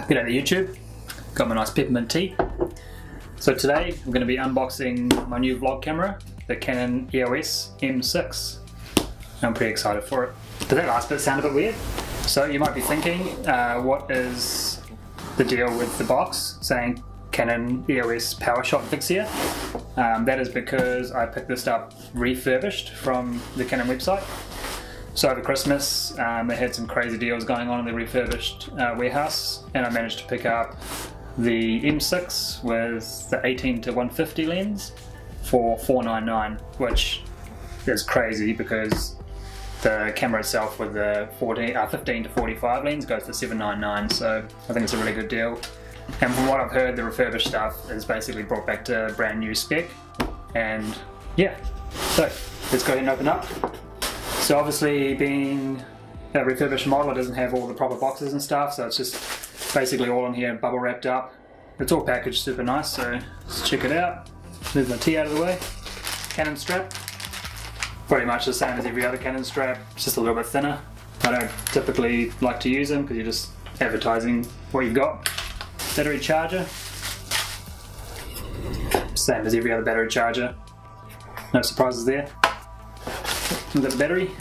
G'day to YouTube, got my nice peppermint tea. So today I'm going to be unboxing my new vlog camera, the Canon EOS M6. I'm pretty excited for it. Did that last bit sound a bit weird? So you might be thinking, what is the deal with the box saying Canon EOS PowerShot Vixia? That is because I picked this up refurbished from the Canon website. So over Christmas, they had some crazy deals going on in the refurbished warehouse, and I managed to pick up the M6 with the 18 to 150 lens for $499, which is crazy because the camera itself with the 15 to 45 lens goes for $799, so I think it's a really good deal. And from what I've heard, the refurbished stuff is basically brought back to brand new spec, and yeah, so let's go ahead and open up. So obviously, being a refurbished model, it doesn't have all the proper boxes and stuff, so it's just basically all in here bubble wrapped up. It's all packaged super nice, so let's check it out. Move my tea out of the way. Canon strap, pretty much the same as every other Canon strap, it's just a little bit thinner. I don't typically like to use them because you're just advertising what you've got. Battery charger, same as every other battery charger, no surprises there. We've got the battery,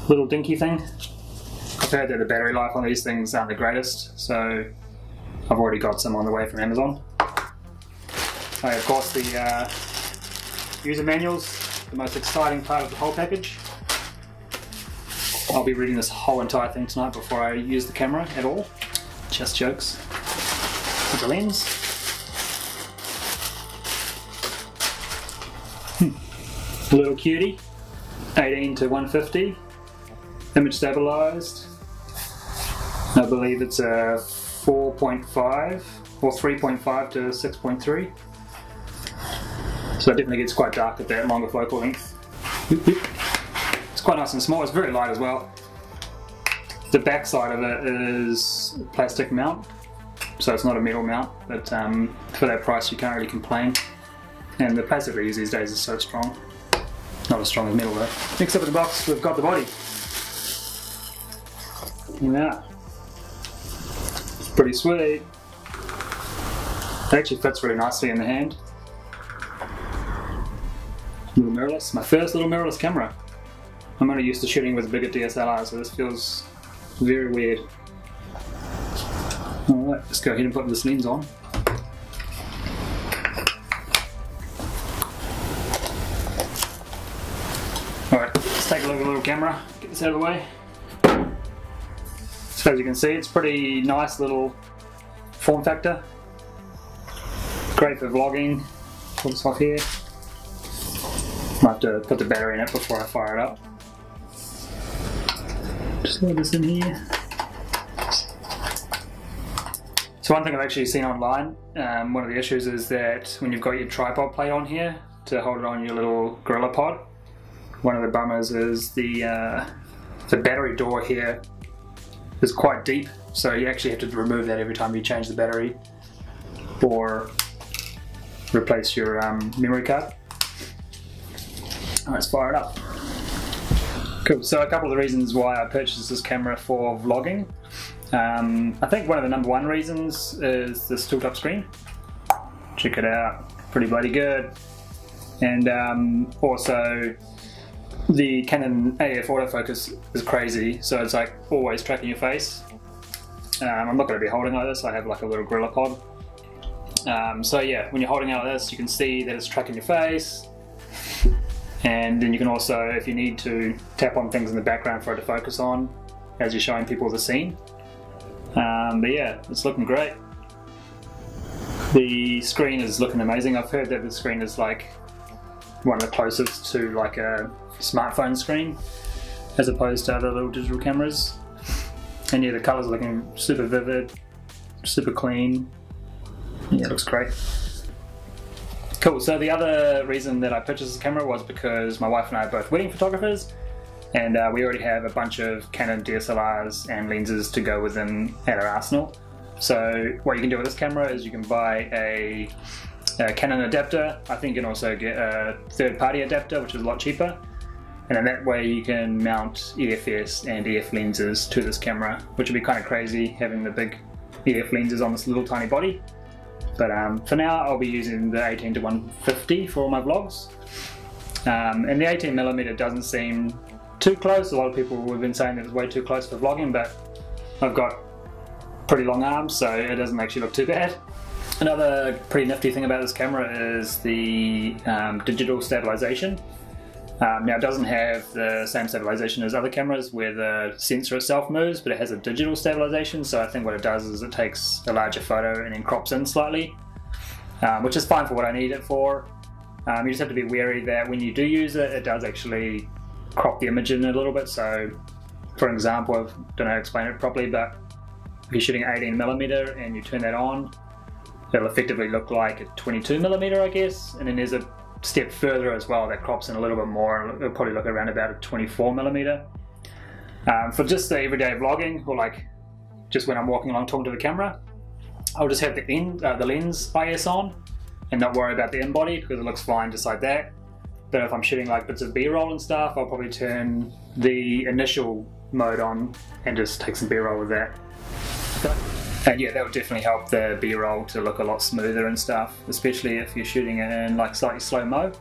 little dinky thing. I've heard that the battery life on these things aren't the greatest, so I've already got some on the way from Amazon. Of course, the user manual's the most exciting part of the whole package. I'll be reading this whole entire thing tonight before I use the camera at all. Just jokes. With the lens. Little cutie, 18 to 150, image stabilized. I believe it's a 4.5 or 3.5 to 6.3. So it definitely gets quite dark at that longer focal length. It's quite nice and small, it's very light as well. The back side of it is a plastic mount, so it's not a metal mount, but for that price you can't really complain. And the plastic we use these days is so strong. Not as strong as metal though. Next up in the box, we've got the body. Yeah. It's pretty sweet. It actually fits really nicely in the hand. Little mirrorless. My first little mirrorless camera. I'm only used to shooting with a bigger DSLR, so this feels very weird. Alright, let's go ahead and put this lens on. Alright, let's take a look at the little camera, get this out of the way. So as you can see, it's pretty nice little form factor. Great for vlogging. Pull this off here. Might have to put the battery in it before I fire it up. Just load this in here. So one thing I've actually seen online, one of the issues is that when you've got your tripod plate on here to hold it on your little Gorilla Pod, one of the bummers is the battery door here is quite deep, so you actually have to remove that every time you change the battery or replace your memory card. Alright, let's fire it up. Cool, so a couple of the reasons why I purchased this camera for vlogging. I think one of the number one reasons is this tilt-up screen. Check it out, pretty bloody good. And also, the Canon AF autofocus is crazy, so it's like always tracking your face. I'm not going to be holding like this, I have like a little Gorilla Pod. So yeah, when you're holding out like this, you can see that it's tracking your face. And then you can also, if you need to, tap on things in the background for it to focus on as you're showing people the scene. But yeah, it's looking great. The screen is looking amazing. I've heard that the screen is like one of the closest to like a smartphone screen as opposed to other little digital cameras. And yeah, the colours are looking super vivid, super clean. Yeah, it looks great. Cool, so the other reason that I purchased this camera was because my wife and I are both wedding photographers, and we already have a bunch of Canon DSLRs and lenses to go with them at our arsenal. So what you can do with this camera is you can buy a Canon adapter. I think you can also get a third-party adapter, which is a lot cheaper. and in that way you can mount EFS and EF lenses to this camera, which would be kind of crazy having the big EF lenses on this little tiny body. But for now I'll be using the 18-150 for all my vlogs. And the 18mm doesn't seem too close. A lot of people have been saying that it's way too close for vlogging, but I've got pretty long arms, so it doesn't actually look too bad. Another pretty nifty thing about this camera is the digital stabilization. Now it doesn't have the same stabilization as other cameras where the sensor itself moves, but it has a digital stabilization, so I think what it does is it takes a larger photo and then crops in slightly, which is fine for what I need it for. You just have to be wary that when you do use it, it does actually crop the image in a little bit. So for example, I don't know how to explain it properly, but if you're shooting 18mm and you turn that on, it'll effectively look like a 22mm, I guess, and then there's a step further as well that crops in a little bit more, and it'll probably look around about a 24mm. For just the everyday vlogging, or like just when I'm walking along talking to the camera, I'll just have the lens IS on and not worry about the in-body because it looks fine just like that. But if I'm shooting like bits of B-roll and stuff, I'll probably turn the initial mode on and just take some B-roll with that. And yeah, that would definitely help the B-roll to look a lot smoother and stuff, especially if you're shooting it in like slightly slow-mo,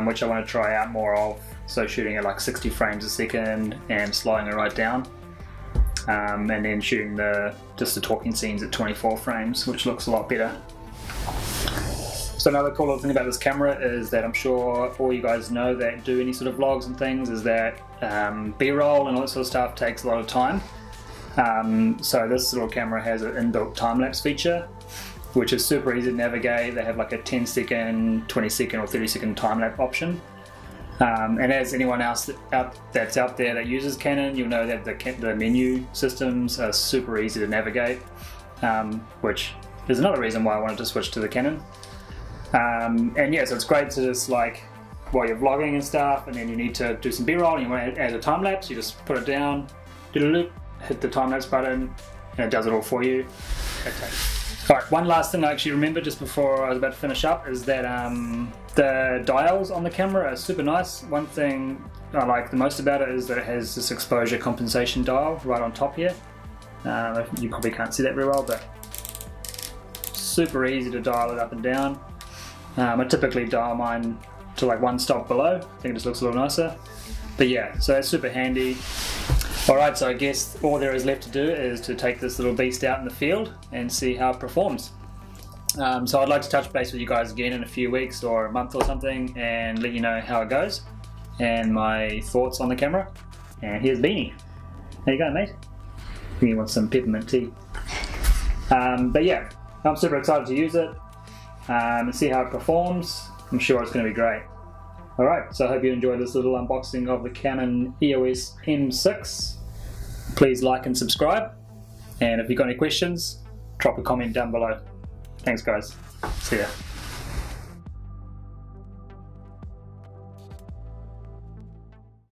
which I want to try out more of. So shooting at like 60 frames a second and slowing it right down, and then shooting just the talking scenes at 24 frames, which looks a lot better. So another cool little thing about this camera is that I'm sure all you guys know that do any sort of vlogs and things is that B-roll and all that sort of stuff takes a lot of time. So this little camera has an inbuilt time-lapse feature, which is super easy to navigate. They have like a 10-second, 20-second or 30-second time-lapse option. And as anyone else that's out there that uses Canon, you'll know that the menu systems are super easy to navigate, which is another reason why I wanted to switch to the Canon. And yeah, so it's great to just like, while you're vlogging and stuff, and then you need to do some B-roll and you want to add a time-lapse, you just put it down, hit the time-lapse button, and it does it all for you. Okay. Alright, one last thing I actually remember just before I was about to finish up is that the dials on the camera are super nice. One thing I like the most about it is that it has this exposure compensation dial right on top here. You probably can't see that very well, but super easy to dial it up and down. I typically dial mine to like one stop below. I think it just looks a little nicer. But yeah, so it's super handy. Alright, so I guess all there is left to do is to take this little beast out in the field and see how it performs. So I'd like to touch base with you guys again in a few weeks or a month or something and let you know how it goes and my thoughts on the camera. And here's Beanie. There you go, mate. I think you want some peppermint tea. But yeah, I'm super excited to use it and see how it performs. I'm sure it's going to be great. Alright, so I hope you enjoyed this little unboxing of the Canon EOS M6. Please like and subscribe, and if you've got any questions, drop a comment down below. Thanks guys, see ya.